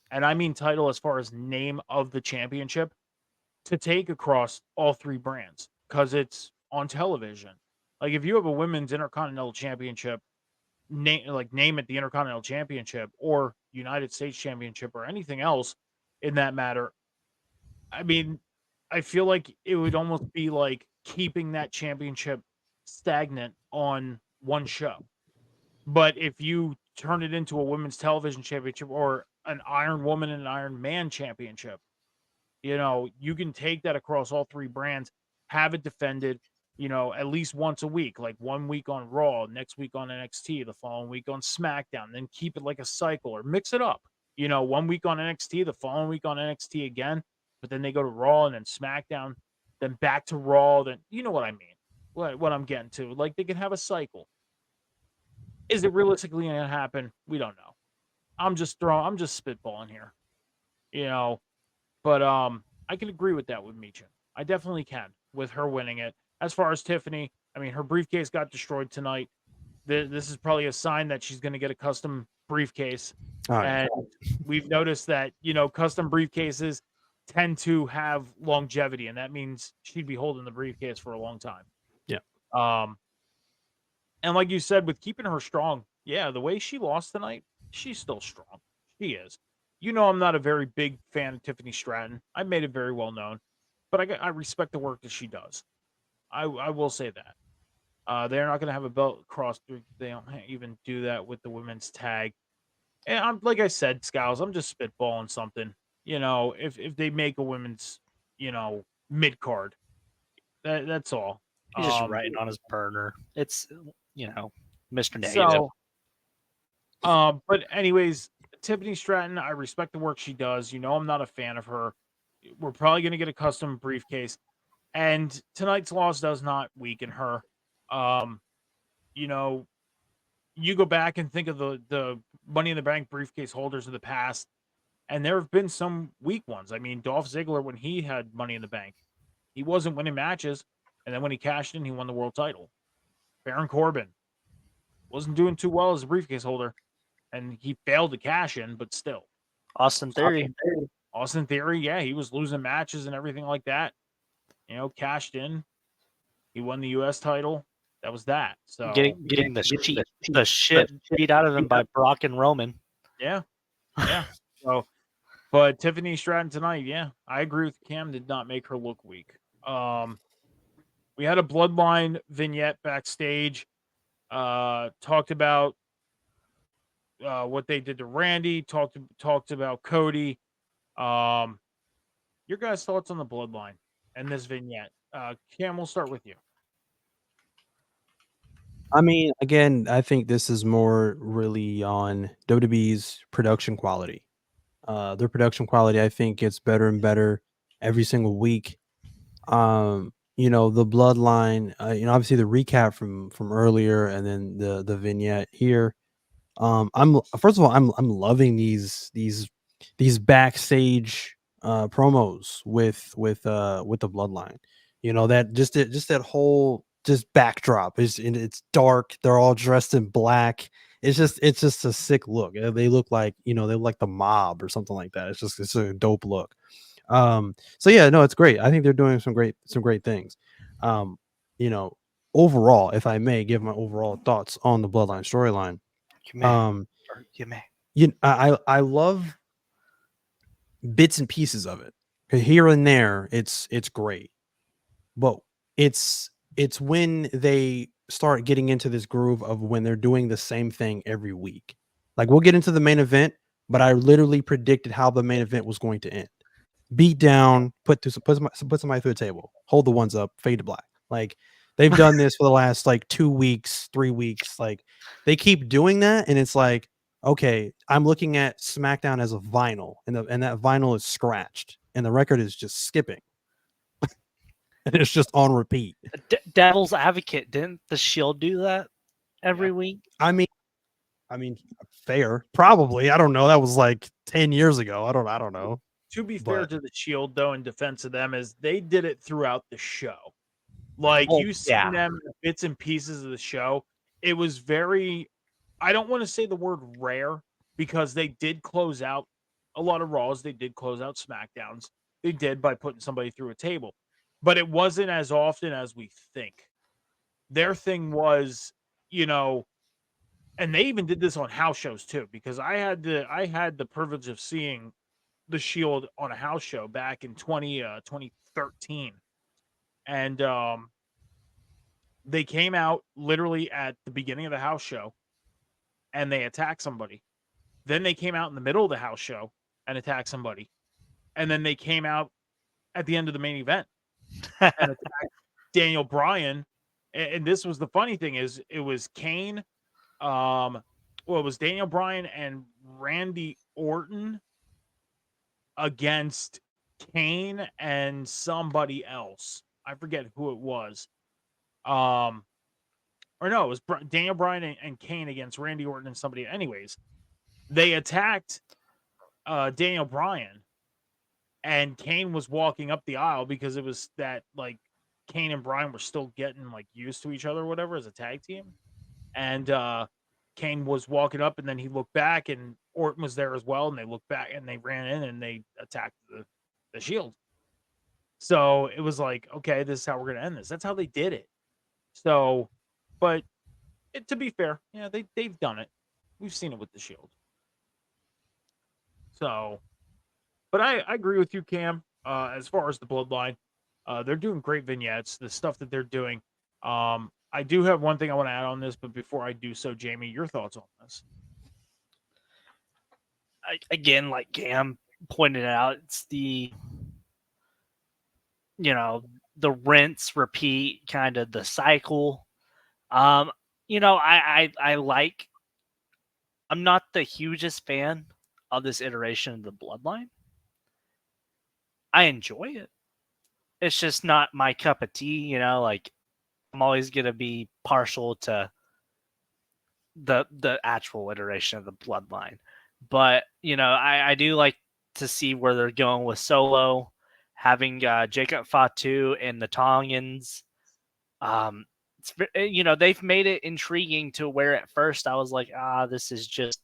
and I mean title as far as name of the championship, to take across all three brands because it's on television. Like if you have a women's intercontinental championship, name it the Intercontinental Championship or United States Championship or anything else in that matter. I mean, I feel like it would almost be like keeping that championship stagnant on one show. But if you turn it into a women's television championship or an Iron Woman and an Iron Man championship, you can take that across all three brands, have it defended, at least once a week, like 1 week on Raw, next week on NXT, the following week on SmackDown, then keep it like a cycle or mix it up. 1 week on NXT, the following week on NXT again, but then they go to Raw and then SmackDown, then back to Raw, then you know what I mean. What I'm getting to. Like they can have a cycle. Is it realistically gonna happen? We don't know. I'm just spitballing here. You know, but I can agree with that with Michin. I definitely can with her winning it. as far as Tiffany, I mean, her briefcase got destroyed tonight. This is probably a sign that she's going to get a custom briefcase. Oh, yeah. And we've noticed that, custom briefcases tend to have longevity, and that means she'd be holding the briefcase for a long time. Yeah. And like you said, with keeping her strong, yeah, the way she lost tonight, she's still strong. She is. I'm not a very big fan of Tiffany Stratton. I made it very well known, but I respect the work that she does. I will say that. They're not going to have a belt across. They don't even do that with the women's tag. And I'm like I said, Scows, I'm just spitballing something. If they make a women's, mid card, that's all. He's just writing on his burner. It's Mr. Negative. So, but anyways, Tiffany Stratton, I respect the work she does. I'm not a fan of her. We're probably going to get a custom briefcase, and tonight's loss does not weaken her. You go back and think of the Money in the Bank briefcase holders of the past, and there have been some weak ones. I mean, Dolph Ziggler, when he had Money in the Bank, he wasn't winning matches, and then when he cashed in, he won the world title. Baron Corbin wasn't doing too well as a briefcase holder, and he failed to cash in, but still. Austin Theory, yeah, he was losing matches and everything like that. Cashed in. He won the U.S. title. That was that. So getting the shit beat out of him by Brock and Roman. Yeah. So, but Tiffany Stratton tonight, yeah, I agree with Cam. Did not make her look weak. We had a Bloodline vignette backstage. Talked about what they did to Randy. Talked about Cody. Your guys' thoughts on the Bloodline and this vignette? Cam, we'll start with you. I mean, again, I think this is more really on WWE's production quality. Their production quality, I think, gets better and better every single week. The Bloodline, obviously the recap from earlier, and then the vignette here. I'm first of all, I'm loving these backstage promos with the Bloodline. That just that whole just backdrop it's dark. They're all dressed in black. It's just a sick look. They look like they look like the Mob or something like that. It's a dope look. So yeah, no, it's great. I think they're doing some great things. Overall, if I may give my overall thoughts on the Bloodline storyline. I love bits and pieces of it. Here and there, it's great, but it's when they start getting into this groove of when they're doing the same thing every week. Like, we'll get into the main event, but I literally predicted how the main event was going to end. Beat down, put somebody through a table, hold the ones up, fade to black. Like, they've done this for the last 2 weeks, 3 weeks. Like, they keep doing that, and it's like, okay, I'm looking at SmackDown as a vinyl, and that vinyl is scratched, and the record is just skipping, and it's just on repeat. Devil's Advocate, didn't the Shield do that every week? I mean, fair, probably. I don't know. That was 10 years ago. I don't know. To be fair to the Shield, though, in defense of them, is they did it throughout the show. You see them bits and pieces of the show. It was very, I don't want to say the word rare, because they did close out a lot of Raws. They did close out SmackDowns. They did by putting somebody through a table. But it wasn't as often as we think. Their thing was, and they even did this on house shows too, because I had the privilege of seeing the Shield on a house show back in 2013. And they came out literally at the beginning of the house show and they attacked somebody. Then they came out in the middle of the house show and attacked somebody. And then they came out at the end of the main event and attacked Daniel Bryan. And this was the funny thing, is it was Kane. It was Daniel Bryan and Randy Orton against Kane and somebody else. I forget who it was. Or no, it was Daniel Bryan and Kane against Randy Orton and somebody. Anyways, they attacked Daniel Bryan, and Kane was walking up the aisle because it was that Kane and Bryan were still getting like used to each other or whatever as a tag team. And Kane was walking up, and then he looked back, and Orton was there as well. And they looked back, and they ran in, and they attacked the Shield. So it was like, okay, this is how we're gonna end this. That's how they did it. So, but to be fair, yeah, they've done it. We've seen it with the Shield. So, but I agree with you, Cam. As far as the Bloodline, they're doing great vignettes. The stuff that they're doing. I do have one thing I want to add on this, but before I do so, Jamey, your thoughts on this? Again, like Cam pointed out, it's the the rinse, repeat, kind of the cycle. I like. I'm not the hugest fan of this iteration of the Bloodline. I enjoy it. It's just not my cup of tea, like I'm always gonna be partial to the actual iteration of the Bloodline. But I do like to see where they're going with Solo, having Jacob Fatu and the Tongans. They've made it intriguing to where at first I was like, this is just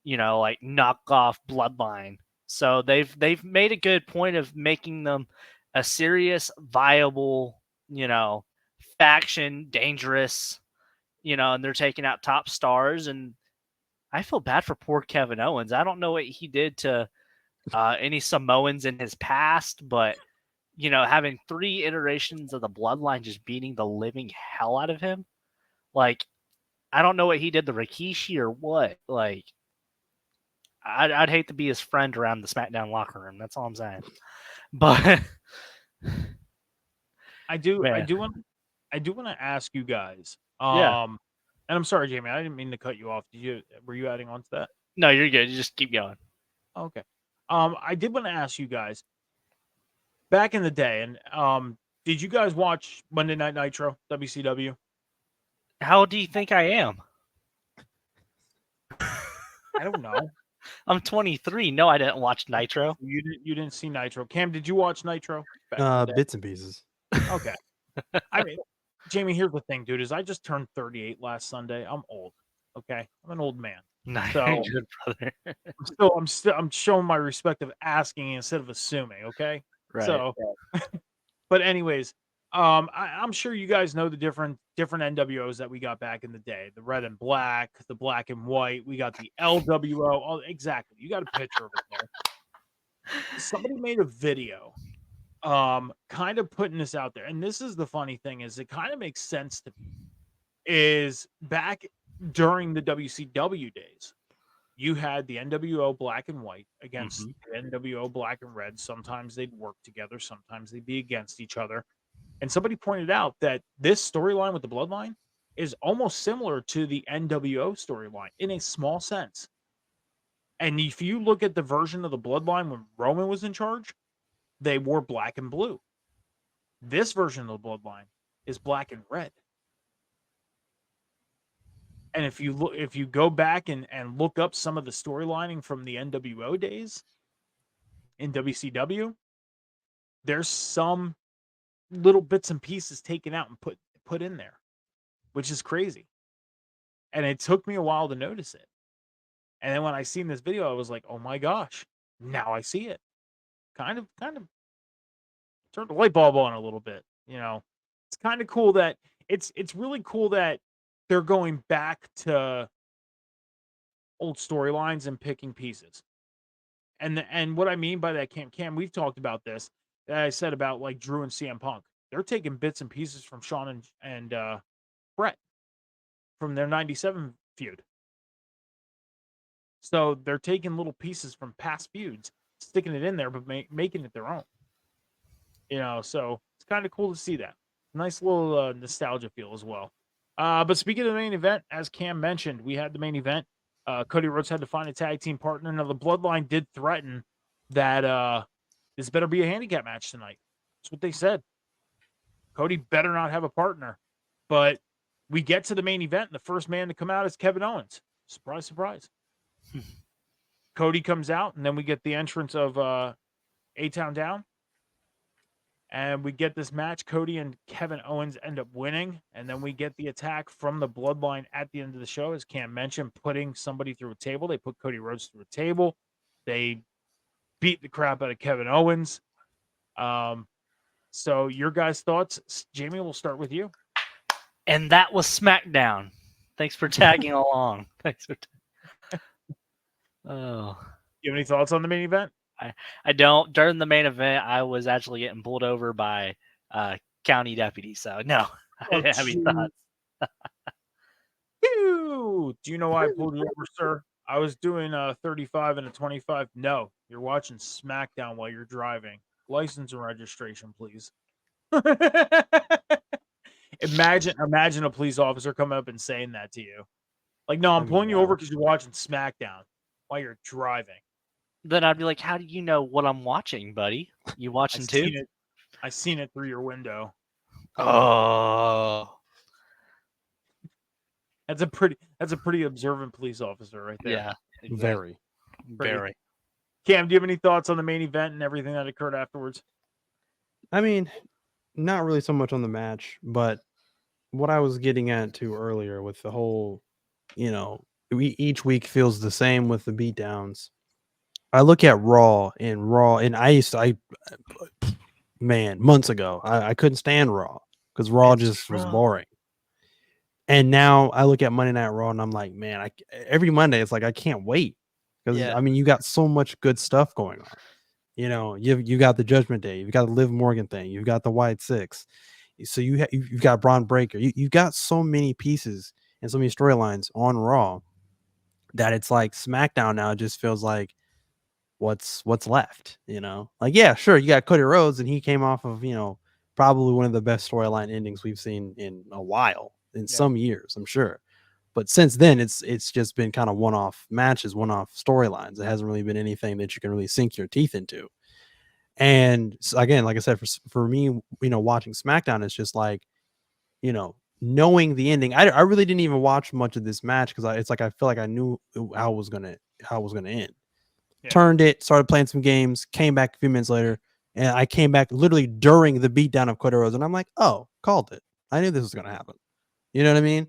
like knockoff Bloodline. So they've made a good point of making them a serious, viable, faction, dangerous, and they're taking out top stars. And I feel bad for poor Kevin Owens. I don't know what he did to any Samoans in his past, but having 3 iterations of the Bloodline just beating the living hell out of him, like I don't know what he did to Rikishi or what. Like I'd hate to be his friend around the SmackDown locker room. That's all I'm saying. But I do want to ask you guys. Yeah. And I'm sorry, Jamey, I didn't mean to cut you off. Were you adding on to that? No, you're good. You just keep going. Okay. I did want to ask you guys back in the day, and did you guys watch Monday Night Nitro, WCW? How do you think I am? I don't know. I'm 23. No, I didn't watch Nitro. You didn't see Nitro. Cam, did you watch Nitro? back in the day? Bits and pieces. Okay. I mean, Jamey, here's the thing, dude. Is I just turned 38 last Sunday. I'm old. Okay, I'm an old man. So Good brother. I'm showing my respect of asking instead of assuming. Okay. Right. So, but anyways, I'm sure you guys know the different NWOs that we got back in the day: the red and black, the black and white. We got the LWO. Oh, exactly. You got a picture of it there. Somebody made a video, kind of putting this out there, and this is the funny thing: is it kind of makes sense to me. Is back during the WCW days, you had the NWO black and white against the NWO black and red. Sometimes they'd work together, sometimes they'd be against each other. And somebody pointed out that this storyline with the Bloodline is almost similar to the NWO storyline in a small sense. And if you look at the version of the Bloodline when Roman was in charge, they wore black and blue. This version of the Bloodline is black and red. And if you go back and look up some of the storylining from the NWO days in WCW, there's some little bits and pieces taken out and put in there, which is crazy. And it took me a while to notice it. And then when I seen this video, I was like, oh my gosh, now I see it. Kind of turned the light bulb on a little bit. It's kind of cool that it's really cool that they're going back to old storylines and picking pieces. And what I mean by that, Cam, we've talked about this. That I said about like Drew and CM Punk. They're taking bits and pieces from Shawn and Brett from their 97 feud. So they're taking little pieces from past feuds, sticking it in there, but making it their own. So it's kind of cool to see that. Nice little nostalgia feel as well. But speaking of the main event, as Cam mentioned, we had the main event. Cody Rhodes had to find a tag team partner. Now, the Bloodline did threaten that this better be a handicap match tonight. That's what they said. Cody better not have a partner. But we get to the main event, and the first man to come out is Kevin Owens. Surprise, surprise. Cody comes out, and then we get the entrance of A-Town Down. And we get this match. Cody and Kevin Owens end up winning. And then we get the attack from the Bloodline at the end of the show, as Cam mentioned, putting somebody through a table. They put Cody Rhodes through a table. They beat the crap out of Kevin Owens. So your guys' thoughts? Jamey, we'll start with you. And that was SmackDown. Thanks for tagging along. Thanks for. Oh. You have any thoughts on the main event? I don't. During the main event, I was actually getting pulled over by county deputies. So no, I didn't have any thoughts. Do you know why I pulled you over, sir? I was doing a 35 and a 25. No, you're watching SmackDown while you're driving. License and registration, please. Imagine a police officer coming up and saying that to you. Like, no, I'm pulling you over because you're watching SmackDown while you're driving. Then I'd be like, how do you know what I'm watching, buddy? You watching too? I seen it through your window. Oh. That's a pretty observant police officer right there. Yeah. Exactly. Very. Cam, do you have any thoughts on the main event and everything that occurred afterwards? I mean, not really so much on the match, but what I was getting at too earlier with the whole, each week feels the same with the beatdowns. I look at Raw, and months ago, I couldn't stand Raw because Raw just was boring. And now I look at Monday Night Raw and I'm like, man, every Monday it's like I can't wait because you got so much good stuff going on. You got the Judgment Day, you've got the Liv Morgan thing, you've got the White Six, so you've got Braun Breaker, you've got so many pieces and so many storylines on Raw that it's like SmackDown now just feels like what's left. Like, yeah, sure, you got Cody Rhodes and he came off of probably one of the best storyline endings we've seen in a while, in some years, I'm sure. But since then, it's just been kind of one-off matches, one-off storylines. It hasn't really been anything that you can really sink your teeth into. And so again, like I said, for me, watching SmackDown, it's just like, knowing the ending. I really didn't even watch much of this match because it's like I feel like I knew how it was gonna end. Yeah. Turned it, started playing some games, came back a few minutes later, and I came back literally during the beatdown of Cody Rhodes, and I'm like, oh, called it. I knew this was gonna happen. You know what I mean?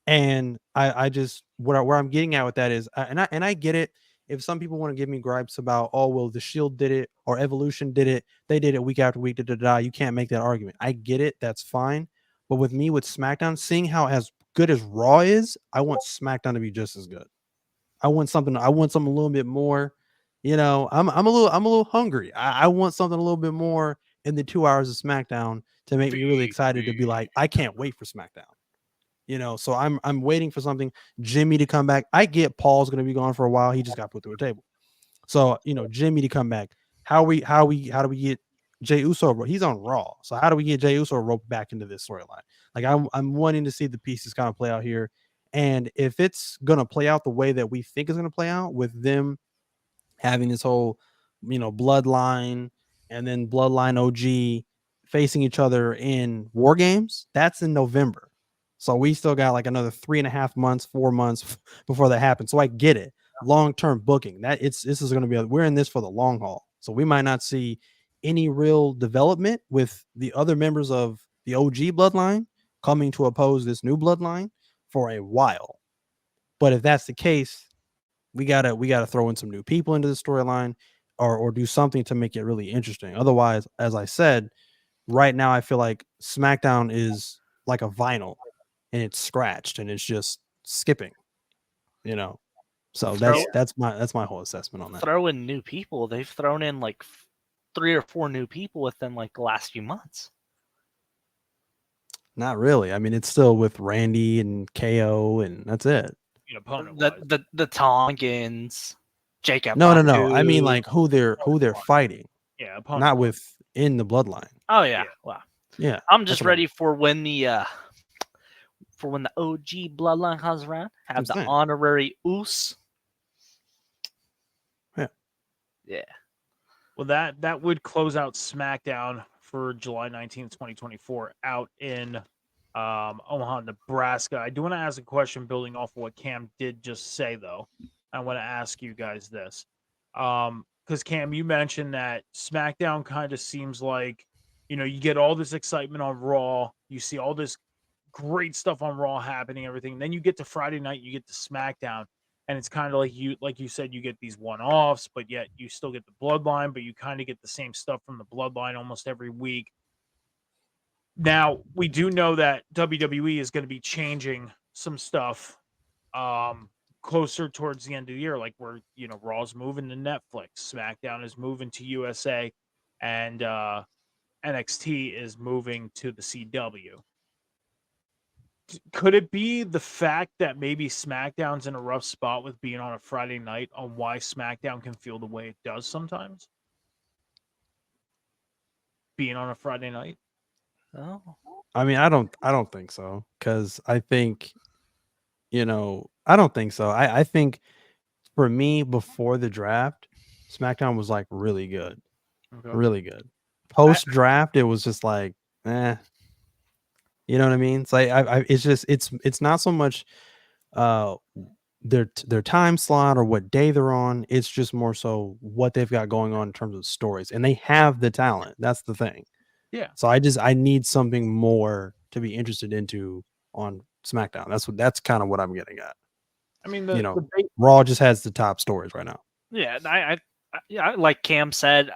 And I just where I'm getting at with that is, and I get it. If some people want to give me gripes about, oh well, the Shield did it or Evolution did it, they did it week after week, you can't make that argument. I get it, that's fine. But with me, with SmackDown, seeing how as good as Raw is, I want SmackDown to be just as good. I want something a little bit more. I'm a little hungry. I want something a little bit more in the 2 hours of SmackDown to make me really excited to be like, I can't wait for SmackDown. So I'm waiting for something. Jimmy to come back. I get Paul's going to be gone for a while. He just got put through a table. So Jimmy to come back. How do we get Jey Uso? He's on Raw. So how do we get Jey Uso roped back into this storyline? Like I'm wanting to see the pieces kind of play out here. And if it's going to play out the way that we think is going to play out, with them having this whole bloodline and then bloodline OG facing each other in War Games, that's in November. So we still got like another 3.5 months, 4 months before that happens. So I get it. Long-term booking. This is going to be we're in this for the long haul. So we might not see any real development with the other members of the OG bloodline coming to oppose this new bloodline for a while. But if that's the case, we gotta throw in some new people into the storyline or do something to make it really interesting. Otherwise, as I said, right now I feel like SmackDown is like a vinyl and it's scratched and it's just skipping, So that's my whole assessment on that. Throw in new people. They've thrown in like 3 or 4 new people within like the last few months. Not really. I mean, it's still with Randy and KO, and that's it. The Tongans, Jacob. No. I mean, like who they're fighting. Yeah, not within the bloodline. Oh yeah. Wow. Yeah. I'm just ready for when the OG bloodline comes around. Have the honorary Us. Yeah. Well, that would close out SmackDown for July 19th, 2024, out in Omaha, Nebraska. I do want to ask a question building off of what Cam did just say, though. I want to ask you guys this. Because Cam, you mentioned that SmackDown kind of seems like You know, you get all this excitement on Raw. You see all this great stuff on Raw happening, everything. Then you get to Friday night, you get to SmackDown, and it's kind of like you said, you get these one-offs, but yet you still get the Bloodline, but you kind of get the same stuff from the Bloodline almost every week. Now, we do know that WWE is going to be changing some stuff closer towards the end of the year, like where, you know, Raw's moving to Netflix, SmackDown is moving to USA, and NXT is moving to the CW. Could it be the fact that maybe SmackDown's in a rough spot with being on a Friday night on why SmackDown can feel the way it does sometimes? Being on a Friday night? Oh. I mean, I don't think so, because I think, you know, I don't think so. I think for me, before the draft, SmackDown was like really good, Okay. really good. Post draft, it was just like, eh. You know what I mean? It's like it's just it's not so much their time slot or what day they're on. It's just more so what they've got going on in terms of stories, and they have the talent. That's the thing. Yeah. So I need something more to be interested into on SmackDown. That's kind of what I'm getting at. I mean, You know, Raw just has the top stories right now. Yeah, I like Cam said,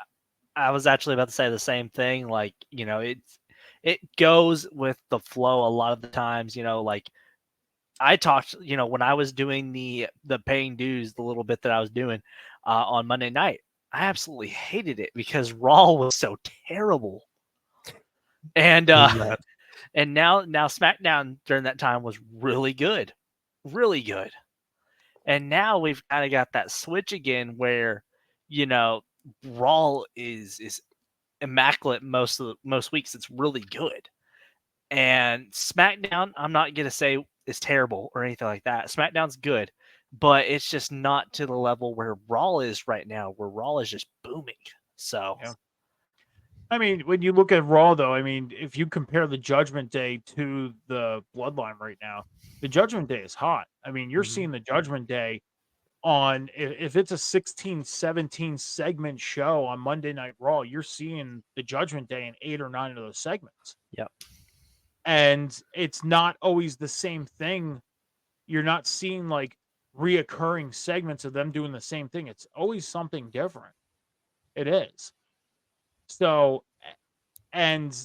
I was actually about to say the same thing. Like, you know, it goes with the flow a lot of the times. You know, like I talked, you know, when I was doing the paying dues, the little bit that I was doing on Monday night, I absolutely hated it because Raw was so terrible. And and now SmackDown during that time was really good, really good. And now we've kind of got that switch again where, you know, Raw is immaculate most weeks. It's really good. And SmackDown, I'm not gonna say is terrible or anything like that. SmackDown's good, but it's just not to the level where Raw is right now, where Raw is just booming. So yeah. I mean, when you look at Raw, though, I mean, if you compare the Judgment Day to the Bloodline right now, the Judgment Day is hot. I mean, you're seeing the Judgment Day on, if it's a 16, 17 segment show on Monday Night Raw, you're seeing the Judgment Day in 8 or 9 of those segments. Yep. And it's not always the same thing. You're not seeing like reoccurring segments of them doing the same thing. It's always something different. It is. So, and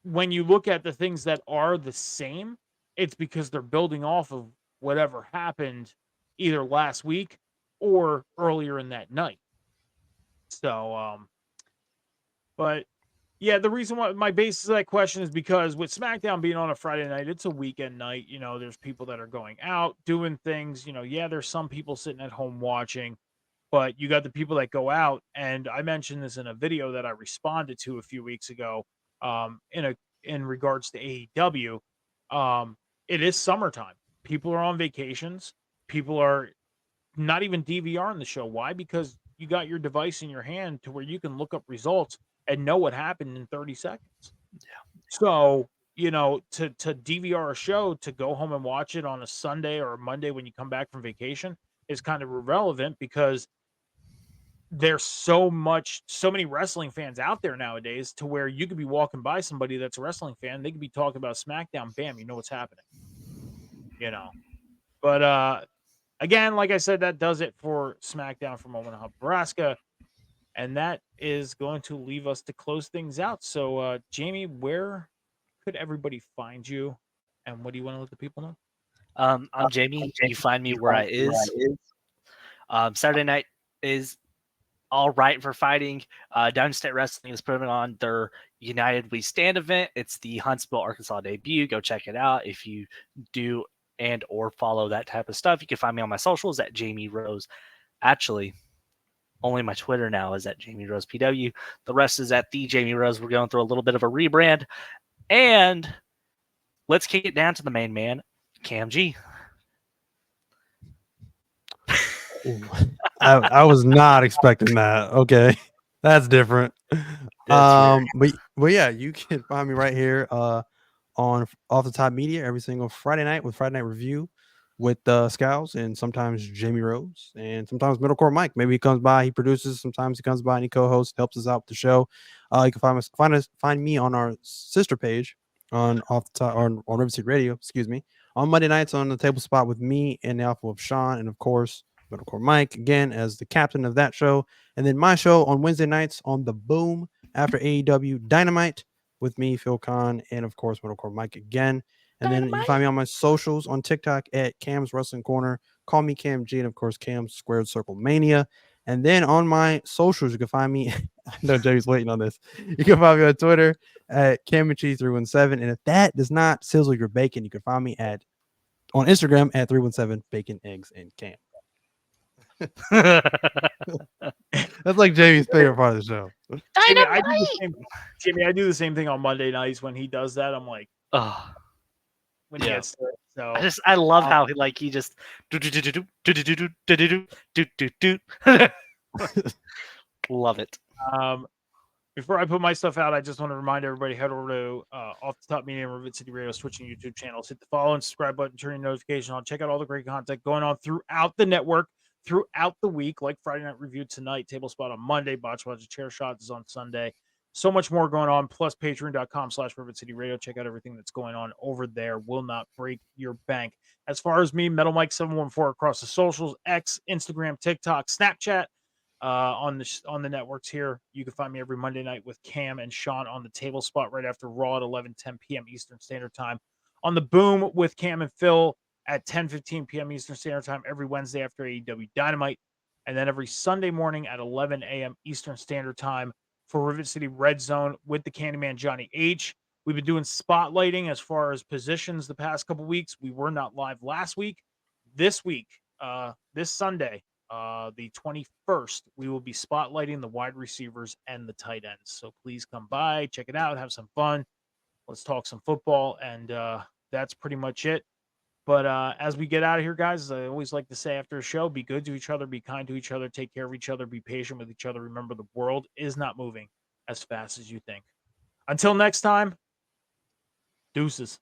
when you look at the things that are the same, it's because they're building off of whatever happened either last week or earlier in that night. So, but yeah, the reason why my basis of that question is because with SmackDown being on a Friday night, it's a weekend night. You know, there's people that are going out doing things. You know, yeah, there's some people sitting at home watching, but you got the people that go out. And I mentioned this in a video that I responded to a few weeks ago. In regards to AEW, it is summertime. People are on vacations. People are not even DVRing the show. Why? Because you got your device in your hand to where you can look up results and know what happened in 30 seconds. Yeah. So, you know, to DVR a show, to go home and watch it on a Sunday or a Monday when you come back from vacation is kind of irrelevant because there's so many wrestling fans out there nowadays to where you could be walking by somebody that's a wrestling fan. They could be talking about SmackDown. Bam, you know what's happening, you know, but, again, like I said, that does it for SmackDown from Omaha, Nebraska. And that is going to leave us to close things out. So, Jamey, where could everybody find you? And what do you want to let the people know? I'm Jamey. You find me where I is. Saturday night is all right for fighting. Downstate Wrestling is putting on their United We Stand event. It's the Huntsville, Arkansas debut. Go check it out. If you do and or follow that type of stuff, you can find me on my socials at Jamey Rose. Actually, only my Twitter now is at Jamey Rose PW. The rest is at the Jamey Rose. We're going through a little bit of a rebrand. And let's kick it down to the main man, Cam G. I was not expecting that. Okay, that's different. But yeah, you can find me right here on Off the Top Media every single Friday night with Friday Night Review. with Scows and sometimes Jamie Rose and sometimes Middlecore Mike. Maybe he comes by, he produces. Sometimes he comes by and he co-hosts, helps us out with the show. You can find me on our sister page on off the top on River City Radio. Excuse me. On Monday nights on the table spot with me and the alpha of Sean and of course Middlecore Mike again as the captain of that show. And then my show on Wednesday nights on the Boom after AEW Dynamite with me, Phil Khan, and of course Middlecore Mike again. And then you can find me on my socials on TikTok at Cam's Wrestling Corner. Call me Cam G, and of course Cam's Squared Circle Mania. And then on my socials, you can find me. I know Jamie's waiting on this. You can find me on Twitter at CamandCheese317. And if that does not sizzle your bacon, you can find me on Instagram at 317 Bacon, Eggs, and Cam. That's like Jamie's favorite part of the show. Jamie, I do the same thing on Monday nights when he does that. I'm like, Oh, when he gets to it. So I love how he just love it. Before I put my stuff out, I just want to remind everybody, head over to Off the Top Media and Rivet City Radio's Twitch and YouTube channels. Hit the follow and subscribe button, turn your notification on. Check out all the great content going on throughout the network, throughout the week, like Friday Night Review tonight, Table Spot on Monday, Botch Watch Chair Shots is on Sunday. So much more going on, plus patreon.com/Rivet City Radio. Check out everything that's going on over there. Will not break your bank. As far as me, Metal Mike 714 across the socials, X, Instagram, TikTok, Snapchat. On the networks here. You can find me every Monday night with Cam and Sean on the Table Spot right after Raw at 11:10 p.m. Eastern Standard Time. On the Boom with Cam and Phil at 10:15 p.m. Eastern Standard Time every Wednesday after AEW Dynamite. And then every Sunday morning at 11 a.m. Eastern Standard Time for Rivet City Red Zone with the Candyman Johnny H. We've been doing spotlighting as far as positions the past couple weeks. We were not live last week. This week, this Sunday, the 21st, we will be spotlighting the wide receivers and the tight ends. So please come by, check it out, have some fun. Let's talk some football. And that's pretty much it. But as we get out of here, guys, as I always like to say after a show, be good to each other, be kind to each other, take care of each other, be patient with each other. Remember, the world is not moving as fast as you think. Until next time, deuces.